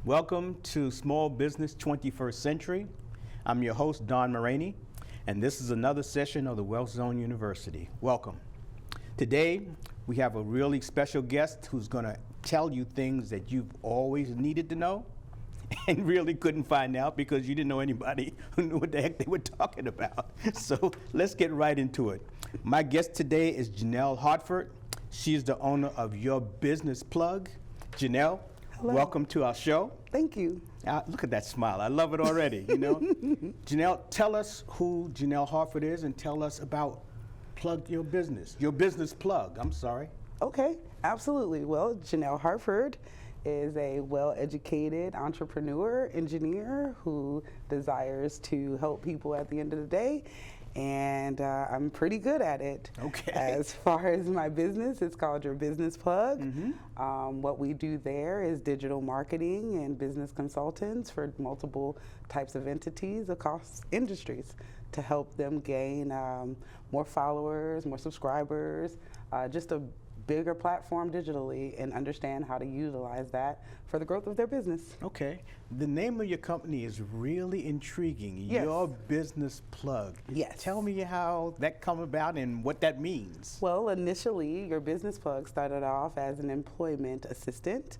Welcome to Small Business 21st Century. I'm your host, Don Moragne, and this is another session of the Wealth Zone University. Welcome. Today, we have a really special guest who's going to tell you things that you've always needed to know and really couldn't find out because you didn't know anybody who knew what the heck they were talking about. So let's get right into it. My guest today is Jennell Hartford. She's the owner of Your Business Plug. Jennell, hello. Welcome to our show. Thank you. Look at that smile. I love it already, you know. Jennell, tell us who Jennell Hartford is and tell us about Your Business Plug, I'm sorry. Okay, absolutely. Well, Jennell Hartford is a well-educated entrepreneur, engineer who desires to help people at the end of the day. And I'm pretty good at it. Okay. As far as my business, it's called Your Business Plug. What we do there is digital marketing and business consultants for multiple types of entities across industries to help them gain more followers, more subscribers, just a bigger platform digitally, and understand how to utilize that for the growth of their business. Okay. The name of your company is really intriguing. Yes. Your Business Plug. Yes. Tell me how that come about and what that means. Well, initially, Your Business Plug started off as an employment assistant.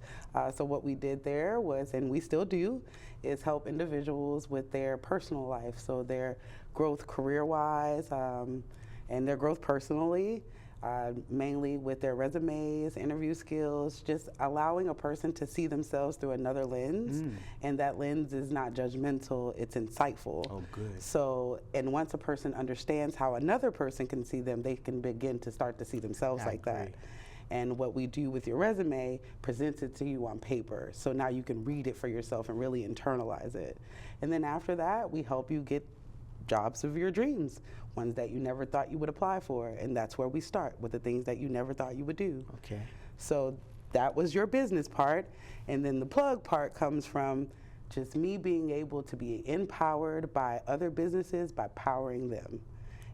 So what we did there was, and we still do, is help individuals with their personal life. So their growth career-wise and their growth personally. Mainly with their resumes, interview skills, just allowing a person to see themselves through another lens. And that lens is not judgmental, it's insightful. Oh, good. So, and once a person understands how another person can see them, they can begin to start to see themselves like that. And what we do with your resume presents it to you on paper. So now you can read it for yourself and really internalize it. And then after that, we help you get jobs of your dreams, ones that you never thought you would apply for, and that's where we start, with the things that you never thought you would do. Okay. So that was your business part, and then the plug part comes from just me being able to be empowered by other businesses by powering them.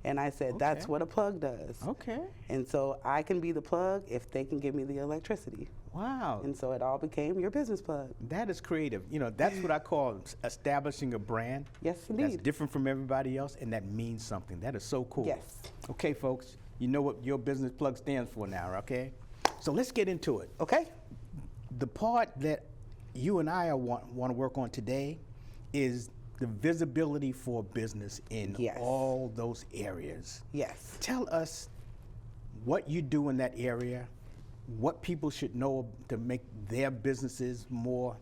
And I said, that's what a plug does. Okay. And so I can be the plug if they can give me the electricity. Wow. And so it all became Your Business Plug. That is creative. You know, that's what I call establishing a brand. Yes, indeed. That's different from everybody else, and that means something. That is so cool. Yes. Okay, folks, you know what Your Business Plug stands for now, okay? So let's get into it. Okay. The part that you and I want to work on today is the visibility for business in all those areas. Yes. Tell us what you do in that area, what people should know to make their businesses more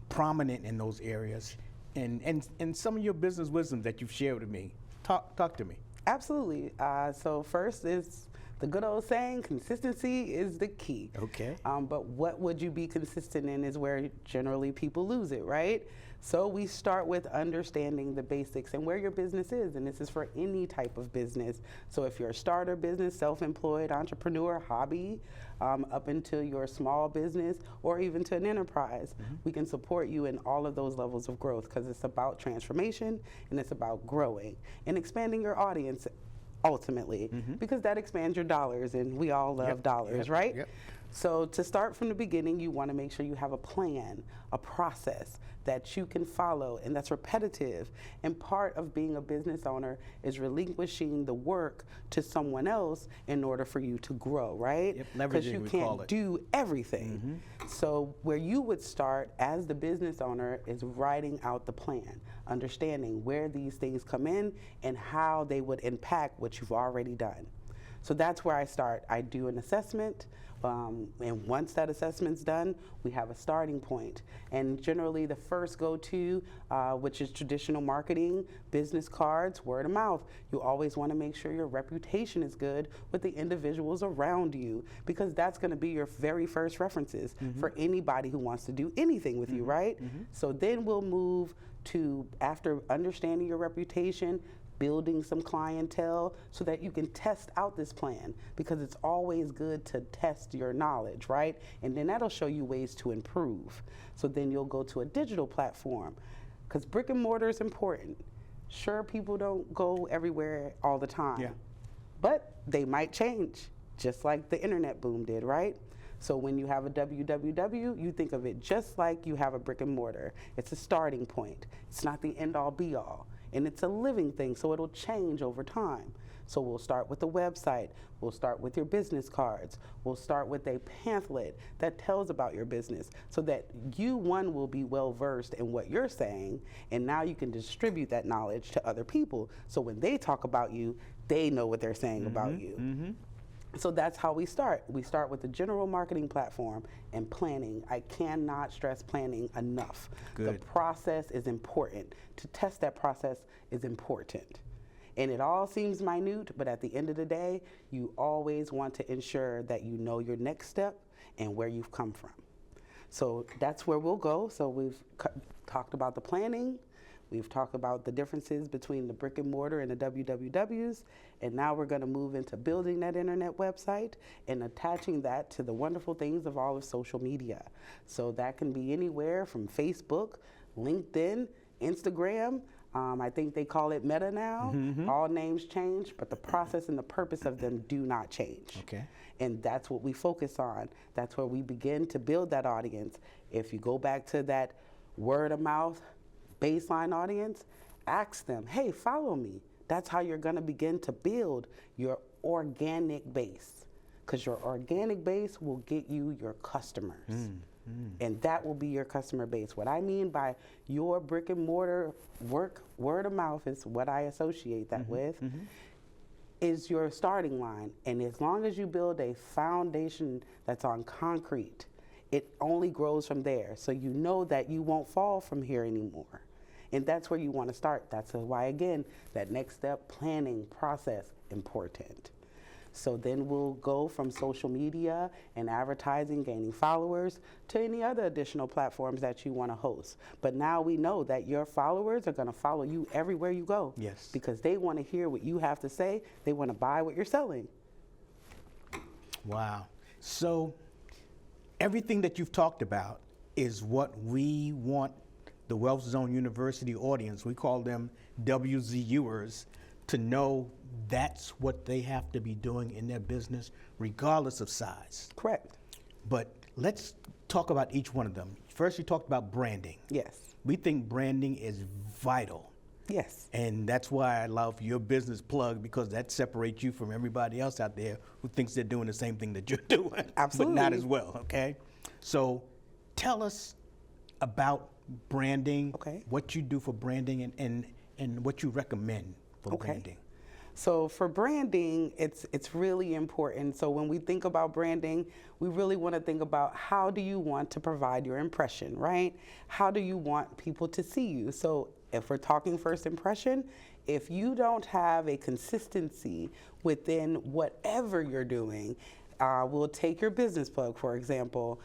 prominent in those areas, and some of your business wisdom that you've shared with me. Talk to me. Absolutely. So first is the good old saying, consistency is the key. Okay. But what would you be consistent in is where generally people lose it, right? So we start with understanding the basics and where your business is, and this is for any type of business. So if you're a starter business, self-employed, entrepreneur, hobby, up into your small business, or even to an enterprise, we can support you in all of those levels of growth, because it's about transformation and it's about growing and expanding your audience ultimately, because that expands your dollars, and we all love dollars, right? Yep. So to start from the beginning, you want to make sure you have a plan, a process that you can follow, and that's repetitive. And part of being a business owner is relinquishing the work to someone else in order for you to grow, right? Yep, Because leveraging, you we call can't it. do everything. So where you would start as the business owner is writing out the plan, understanding where these things come in and how they would impact what you've already done. So that's where I start. I do an assessment, and once that assessment's done, we have a starting point. And generally the first go-to, which is traditional marketing, business cards, word of mouth. You always want to make sure your reputation is good with the individuals around you, because that's going to be your very first references for anybody who wants to do anything with you, right? So then we'll move to, after understanding your reputation, building some clientele so that you can test out this plan, because it's always good to test your knowledge, right? And then that'll show you ways to improve. So then you'll go to a digital platform, because brick and mortar is important. Sure, people don't go everywhere all the time, but they might change, just like the internet boom did, right? So when you have a www, you think of it just like you have a brick and mortar. It's a starting point. It's not the end all be all. And it's a living thing, so it'll change over time. So we'll start with the website, we'll start with your business cards, we'll start with a pamphlet that tells about your business so that you, one, will be well versed in what you're saying, and now you can distribute that knowledge to other people. So when they talk about you, they know what they're saying about you. So that's how we start. We start with the general marketing platform and planning. I cannot stress planning enough. Good. The process is important. To test that process is important. And it all seems minute, but at the end of the day, you always want to ensure that you know your next step and where you've come from. So that's where we'll go. So we've talked about the planning. We've talked about the differences between the brick and mortar and the WWWs, and now we're going to move into building that internet website and attaching that to the wonderful things of all of social media. So that can be anywhere from Facebook, LinkedIn, Instagram. I think they call it Meta now. All names change, but the process and the purpose of them do not change. Okay. And that's what we focus on. That's where we begin to build that audience. If you go back to that word of mouth baseline audience, ask them, hey, follow me. That's how you're going to begin to build your organic base, because your organic base will get you your customers. And that will be your customer base. What I mean by your brick and mortar work, word of mouth is what I associate that with, is your starting line. And as long as you build a foundation that's on concrete, it only grows from there. So you know that you won't fall from here anymore. And that's where you want to start. That's why, again, that next step, planning, process, important. So then we'll go from social media and advertising, gaining followers, to any other additional platforms that you want to host. But now we know that your followers are going to follow you everywhere you go. Yes. Because they want to hear what you have to say. They want to buy what you're selling. Wow. So everything that you've talked about is what we want the Wealth Zone University audience, we call them WZUers, to know that's what they have to be doing in their business, regardless of size. Correct. But let's talk about each one of them. First, you talked about branding. Yes. We think branding is vital. Yes. And that's why I love your business plug, because that separates you from everybody else out there who thinks they're doing the same thing that you're doing. Absolutely. But not as well, okay? So tell us about branding, Okay. what you do for branding, and what you recommend for branding. So for branding, it's really important. So when we think about branding, we really want to think about how do you want to provide your impression, right? How do you want people to see you? So if we're talking first impression, if you don't have a consistency within whatever you're doing, we'll take your business plug, for example.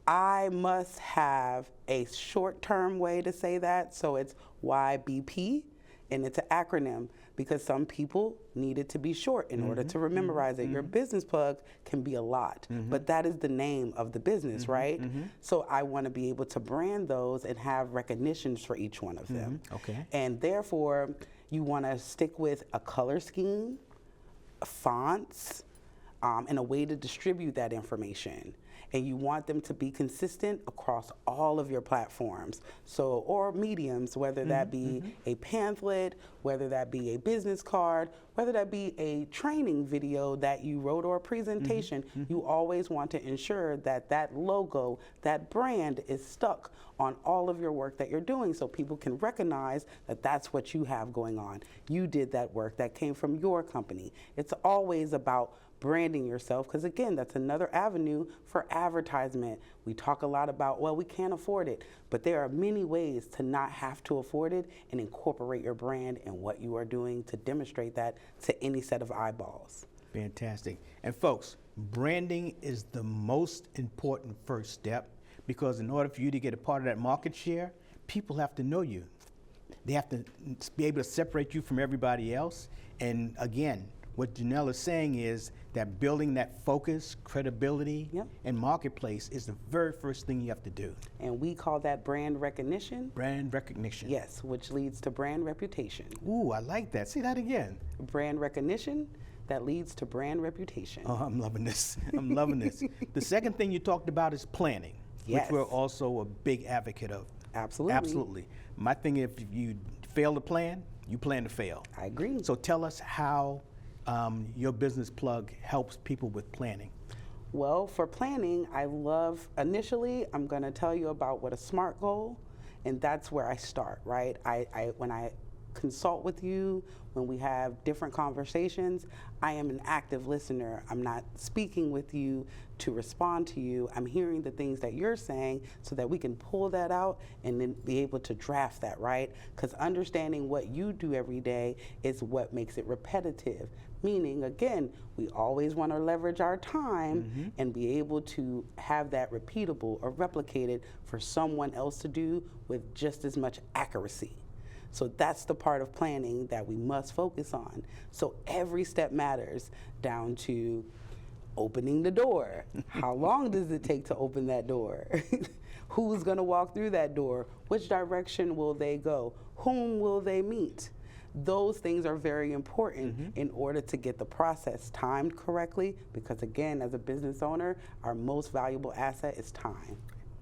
I must have a short-term way to say that, so it's YBP, and it's an acronym because some people need it to be short in order to memorize it. Your business plug can be a lot, but that is the name of the business, right? So I want to be able to brand those and have recognitions for each one of them. Okay. And therefore, you want to stick with a color scheme, fonts, and a way to distribute that information. And you want them to be consistent across all of your platforms, so, or mediums, whether that be a pamphlet, whether that be a business card, whether that be a training video that you wrote or a presentation. You always want to ensure that that logo, that brand is stuck on all of your work that you're doing, so people can recognize that that's what you have going on. You did that work, that came from your company. It's always about branding yourself, because again, that's another avenue for advertisement. We talk a lot about, well, we can't afford it, but there are many ways to not have to afford it and incorporate your brand and what you are doing to demonstrate that to any set of eyeballs. Fantastic. And folks, branding is the most important first step, because in order for you to get a part of that market share, people have to know you. They have to be able to separate you from everybody else. And again, what Jennell is saying is that building that focus, credibility, and marketplace is the very first thing you have to do. And we call that brand recognition. Brand recognition. Yes, which leads to brand reputation. Ooh, I like that. Say that again. Brand recognition that leads to brand reputation. Oh, I'm loving this. I'm loving this. The second thing you talked about is planning, Yes. which we're also a big advocate of. Absolutely. Absolutely. My thing, if you fail to plan, you plan to fail. I agree. So tell us how your business plug helps people with planning. Well, for planning, initially, I'm going to tell you about what a SMART goal, and that's where I start, right? When I consult with you, when we have different conversations, I am an active listener. I'm not speaking with you to respond to you. I'm hearing the things that you're saying so that we can pull that out and then be able to draft that, right? Because understanding what you do every day is what makes it repetitive. Meaning, again, we always want to leverage our time and be able to have that repeatable or replicated for someone else to do with just as much accuracy. So that's the part of planning that we must focus on. So every step matters, down to opening the door. How long does it take to open that door? Who's going to walk through that door? Which direction will they go? Whom will they meet? Those things are very important in order to get the process timed correctly, because again, as a business owner, our most valuable asset is time.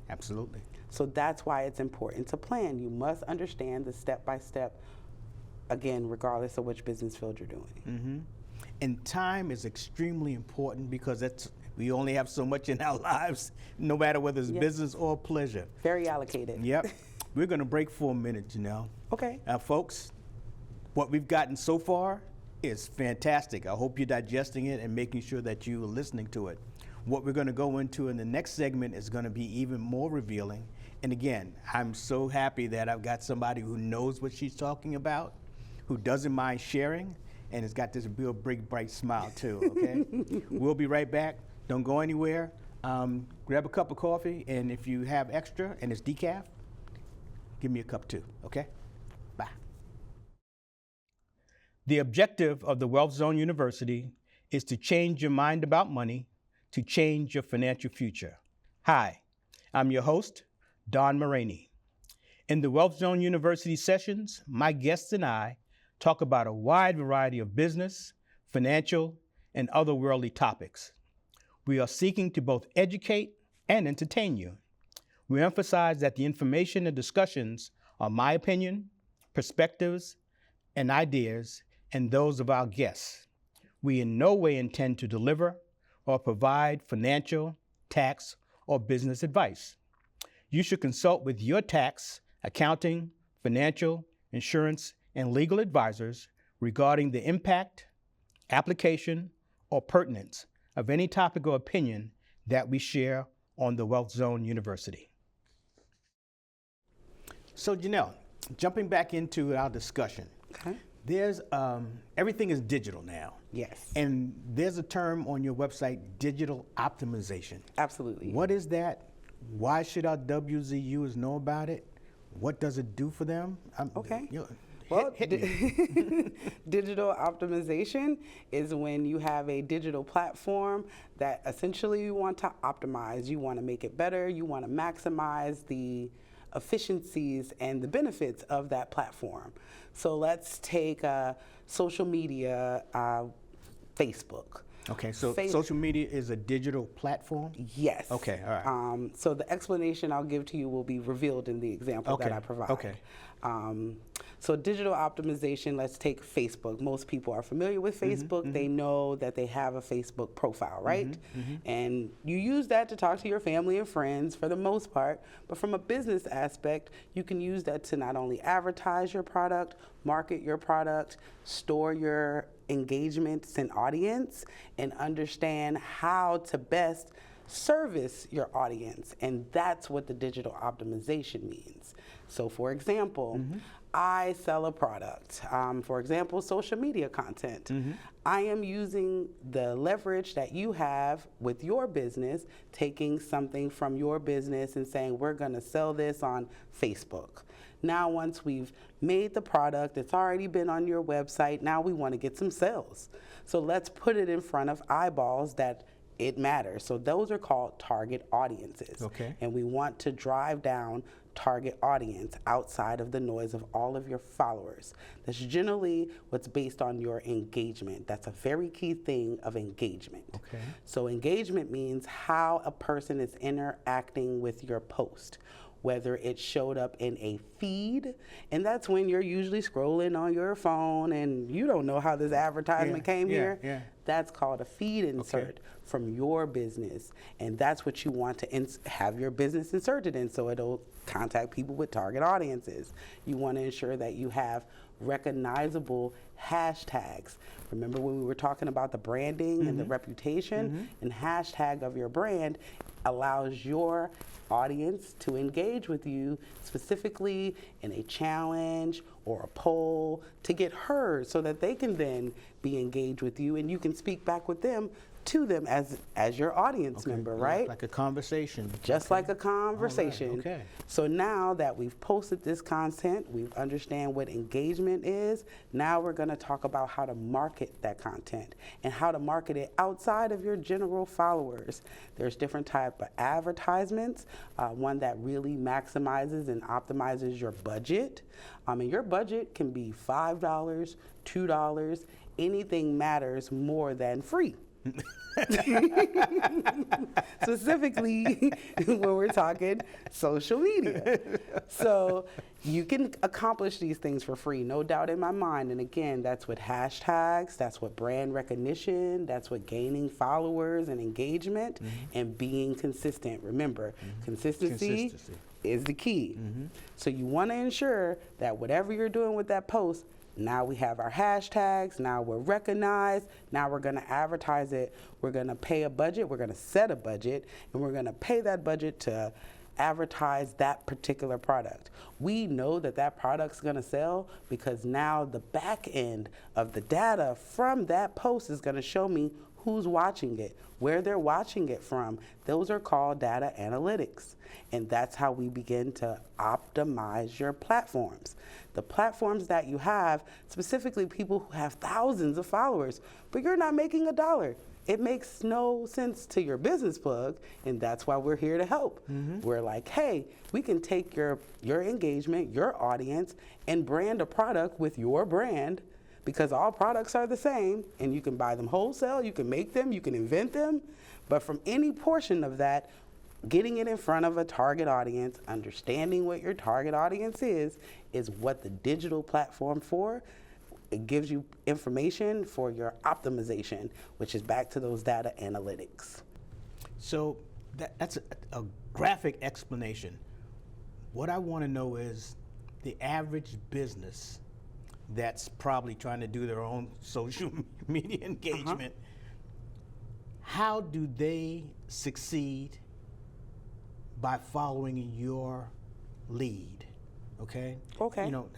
Absolutely. So that's why it's important to plan. You must understand the step-by-step, again, regardless of which business field you're doing. And time is extremely important because we only have so much in our lives, no matter whether it's business or pleasure. Very allocated. Yep. We're going to break for a minute, Jennell. Okay. Folks, what we've gotten so far is fantastic. I hope you're digesting it and making sure that you are listening to it. What we're going to go into in the next segment is going to be even more revealing. And again, I'm so happy that I've got somebody who knows what she's talking about, who doesn't mind sharing, and has got this real big, bright smile too, okay? We'll be right back. Don't go anywhere. Grab a cup of coffee, and if you have extra and it's decaf, give me a cup too, okay? Bye. The objective of the Wealth Zone University is to change your mind about money, to change your financial future. Hi, I'm your host, Don Moragne. In the Wealth Zone University sessions, my guests and I talk about a wide variety of business, financial, and other worldly topics. We are seeking to both educate and entertain you. We emphasize that the information and discussions are my opinion, perspectives, and ideas, and those of our guests. We in no way intend to deliver or provide financial, tax, or business advice. You should consult with your tax, accounting, financial, insurance, and legal advisors regarding the impact, application, or pertinence of any topic or opinion that we share on the Wealth Zone University. So Jennell, jumping back into our discussion, there's everything is digital now. Yes. And there's a term on your website, digital optimization. Absolutely. What is that? Why should our WZUs know about it? What does it do for them? Okay. Well, digital optimization is when you have a digital platform that essentially you want to optimize. You want to make it better. You want to maximize the efficiencies and the benefits of that platform. So let's take social media, Facebook. Okay, so social media is a digital platform? Yes. Okay, all right. So the explanation I'll give to you will be revealed in the example that I provide. Okay. So digital optimization, let's take Facebook. Most people are familiar with Facebook. They know that they have a Facebook profile, right? And you use that to talk to your family and friends for the most part. But from a business aspect, you can use that to not only advertise your product, market your product, store your engagements and audience, and understand how to best service your audience. And that's what the digital optimization means. So for example, I sell a product. For example, social media content. I am using the leverage that you have with your business, taking something from your business and saying, we're going to sell this on Facebook. Now, once we've made the product, it's already been on your website, now we want to get some sales. So let's put it in front of eyeballs that it matters. So those are called target audiences. Okay. And we want to drive down target audience outside of the noise of all of your followers. That's generally what's based on your engagement. That's a very key thing of engagement. Okay. So engagement means how a person is interacting with your post, whether it showed up in a feed, and that's when you're usually scrolling on your phone and you don't know how this advertisement came here. Yeah. That's called a feed insert from your business, and that's what you want to have your business inserted in, so it'll contact people with target audiences. You want to ensure that you have recognizable hashtags. Remember when we were talking about the branding and the reputation? And hashtag of your brand allows your audience to engage with you specifically in a challenge or a poll to get heard, so that they can then be engaged with you and you can speak back with them to them as your audience member, right? Like a conversation. Just like a conversation. All right, okay. So now that we've posted this content, we understand what engagement is, now we're going to talk about how to market that content and how to market it outside of your general followers. There's different type of advertisements, one that really maximizes and optimizes your budget. And your budget can be $5, $2, anything matters more than free. Specifically when we're talking social media. So you can accomplish these things for free, no doubt in my mind. And again, that's with hashtags, that's what brand recognition, that's what gaining followers and engagement and being consistent. Remember, consistency is the key. So you want to ensure that whatever you're doing with that post, now we have our hashtags, now we're recognized, now we're going to advertise it, we're going to pay a budget, we're going to set a budget, and we're going to pay that budget to advertise that particular product. We know that that product's going to sell because now the back end of the data from that post is going to show me who's watching it, where they're watching it from. Those are called data analytics. And that's how we begin to optimize your platforms. The platforms that you have, specifically people who have thousands of followers, but you're not making $1. It makes no sense to your business plug, and that's why we're here to help. We're like, hey, we can take your engagement, your audience, and brand a product with your brand, because all products are the same, and you can buy them wholesale, you can make them, you can invent them, but from any portion of that, getting it in front of a target audience, understanding what your target audience is what the digital platform for. It gives you information for your optimization, which is back to those data analytics. So that's a graphic explanation. What I want to know is the average business that's probably trying to do their own social media engagement, how do they succeed by following your lead? Okay? Okay. You know,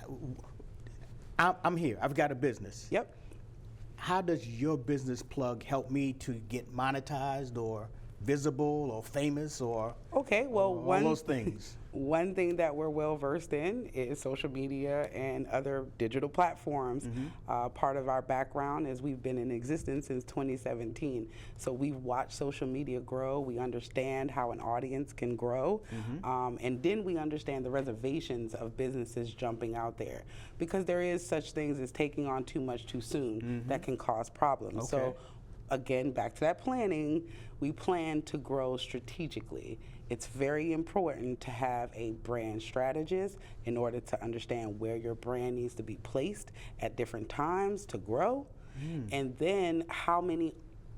I'm here. I've got a business. Yep. How does your business plug help me to get monetized or visible or famous or Okay, well, all those things? One thing that we're well versed in is social media and other digital platforms. Part of our background is we've been in existence since 2017. So we've watched social media grow. We understand how an audience can grow. And then we understand the reservations of businesses jumping out there, because there is such things as taking on too much too soon that can cause problems. So again, back to that planning, we plan to grow strategically. It's very important to have a brand strategist in order to understand where your brand needs to be placed at different times to grow, and then how many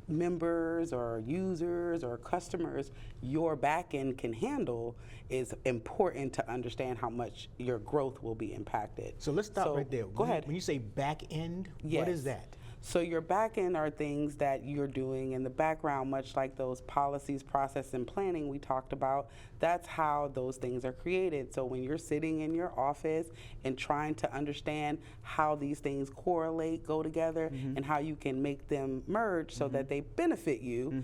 members or users or customers your backend can handle is important to understand how much your growth will be impacted. So let's stop right there. Go ahead. When you say back end, Yes. what is that? So your back end are things that you're doing in the background, much like those policies, process, and planning we talked about. That's how those things are created. So when you're sitting in your office and trying to understand how these things correlate, go together, and how you can make them merge so that they benefit you,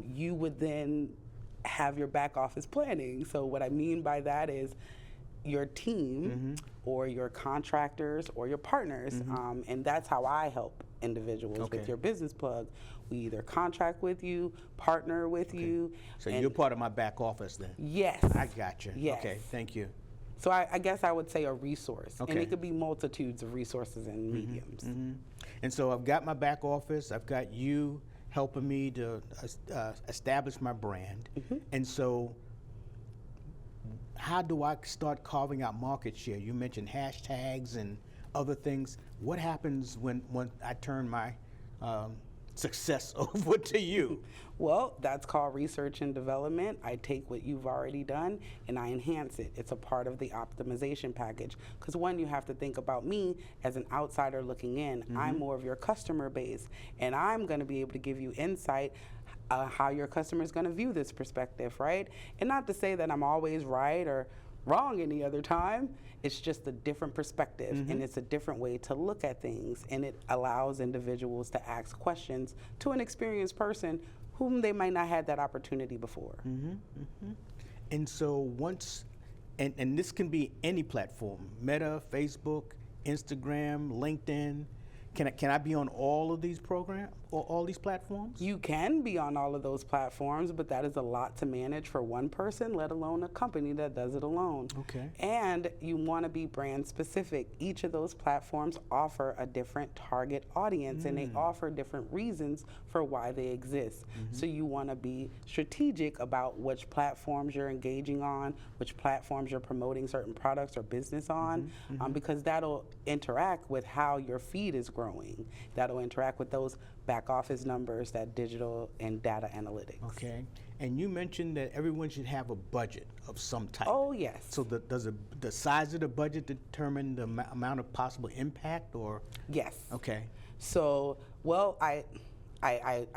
you would then have your back office planning. So what I mean by that is your team or your contractors or your partners, and that's how I help individuals Okay. with your business plug. We either contract with you, partner with you. So and you're part of my back office then? yes. I got you. Yes. Okay, thank you. So I guess I would say a resource. And Okay. it could be multitudes of resources and mediums. And so I've got my back office, I've got you helping me to establish my brand. And so how do I start carving out market share? You mentioned hashtags and other things. What happens when I turn my success over to you? Well, that's called research and development. I take what you've already done and I enhance it. It's a part of the optimization package. Because one, you have to think about me as an outsider looking in. I'm more of your customer base, and I'm going to be able to give you insight how your customer is going to view this perspective, right? And not to say that I'm always right or wrong any other time. It's just a different perspective, and it's a different way to look at things, and it allows individuals to ask questions to an experienced person whom they might not have that opportunity before. And so once, and this can be any platform, Meta, Facebook, Instagram, LinkedIn. Can I be on all of these programs or all these platforms? You can be on all of those platforms, but that is a lot to manage for one person, let alone a company that does it alone. Okay. And you want to be brand specific. Each of those platforms offer a different target audience, and they offer different reasons for why they exist. So you want to be strategic about which platforms you're engaging on, which platforms you're promoting certain products or business on, because that'll interact with how your feed is growing. That'll interact with those back office numbers, that digital and data analytics. Okay. And you mentioned that everyone should have a budget of some type. Oh, yes. So does the size of the budget determine the amount of possible impact, or? Yes. Okay. So, well, I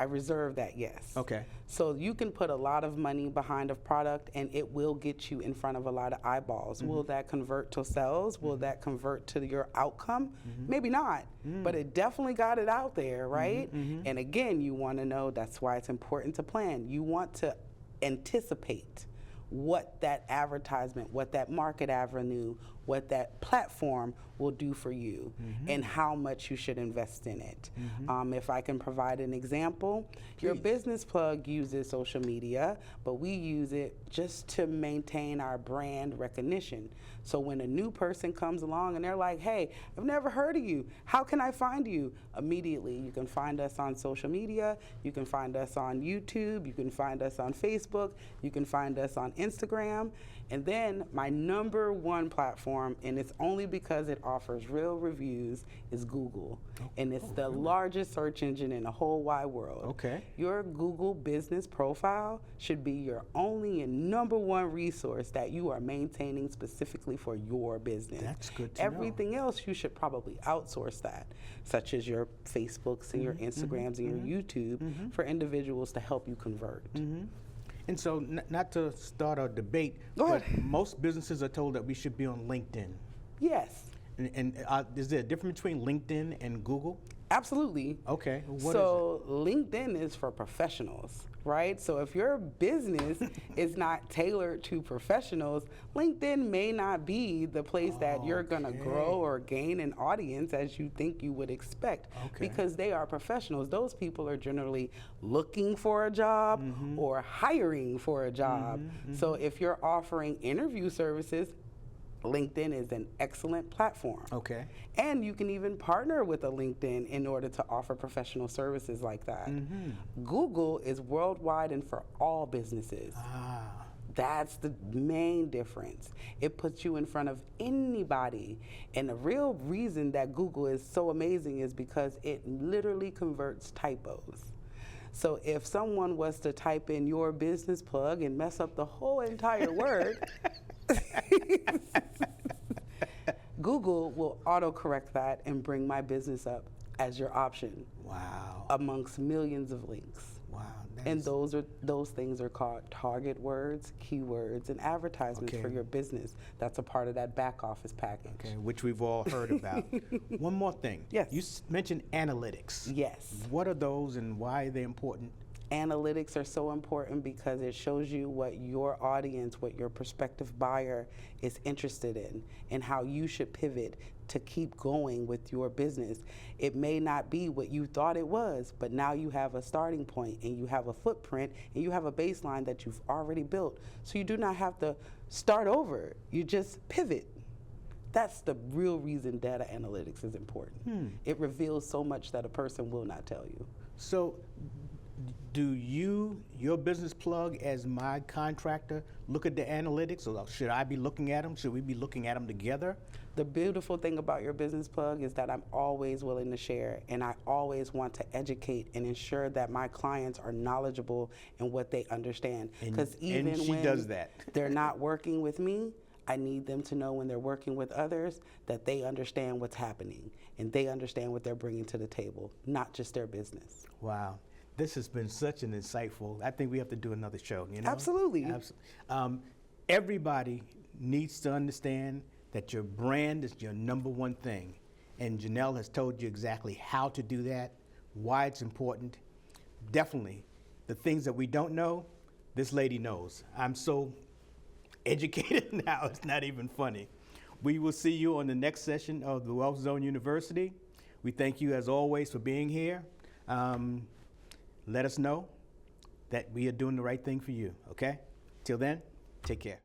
reserve that, yes. Okay. So you can put a lot of money behind a product and it will get you in front of a lot of eyeballs. Will that convert to sales? Will that convert to your outcome? Maybe not, but it definitely got it out there, right? And again, you want to know, that's why it's important to plan. You want to anticipate what that advertisement, what that market avenue, what that platform will do for you, and how much you should invest in it. If I can provide an example, your business plug uses social media, but we use it just to maintain our brand recognition. So when a new person comes along and they're like, hey, I've never heard of you, how can I find you? Immediately, you can find us on social media, you can find us on YouTube, you can find us on Facebook, you can find us on Instagram. And then my number one platform, and it's only because it offers real reviews, is Google. And it's the largest search engine in the whole wide world. Okay. Your Google business profile should be your only and number one resource that you are maintaining specifically for your business. That's good to know. Everything else, you should probably outsource that, such as your Facebooks and your Instagrams and your YouTube, for individuals to help you convert. And so, not to start a debate, Go but ahead. most businesses are told that we should be on LinkedIn. Yes, And is there a difference between LinkedIn and Google? absolutely. Okay. What is So LinkedIn is for professionals, right? So if your business is not tailored to professionals, LinkedIn may not be the place that you're going to grow or gain an audience as you think you would expect, because they are professionals. Those people are generally looking for a job or hiring for a job. So if you're offering interview services, LinkedIn is an excellent platform. Okay. And you can even partner with a LinkedIn in order to offer professional services like that. Google is worldwide and for all businesses. That's the main difference. It puts you in front of anybody. And the real reason that Google is so amazing is because it literally converts typos. So if someone was to type in your business plug and mess up the whole entire word, Google will autocorrect that and bring my business up as your option. Wow. Amongst millions of links. Wow. And those things are called target words, keywords, and advertisements for your business. That's a part of that back office package. Okay, which we've all heard about. One more thing. Yes. You mentioned analytics. Yes. What are those and why are they important? Analytics are so important because it shows you what your audience, what your prospective buyer is interested in, and how you should pivot to keep going with your business. It may not be what you thought it was, but now you have a starting point and you have a footprint and you have a baseline that you've already built. So you do not have to start over, you just pivot. That's the real reason data analytics is important. It reveals so much that a person will not tell you. So do you, your business plug, as my contractor, look at the analytics, or should I be looking at them? Should we be looking at them together? The beautiful thing about your business plug is that I'm always willing to share, and I always want to educate and ensure that my clients are knowledgeable in what they understand. Because even and she when does that. they're not working with me, I need them to know when they're working with others that they understand what's happening and they understand what they're bringing to the table, not just their business. Wow. This has been such an insightful, I think we have to do another show, you know? Absolutely. Everybody needs to understand that your brand is your number one thing. And Jennell has told you exactly how to do that, why it's important. Definitely, the things that we don't know, this lady knows. I'm so educated now, it's not even funny. We will see you on the next session of the Wealth Zone University. We thank you as always for being here. Let us know that we are doing the right thing for you, okay? Till then, take care.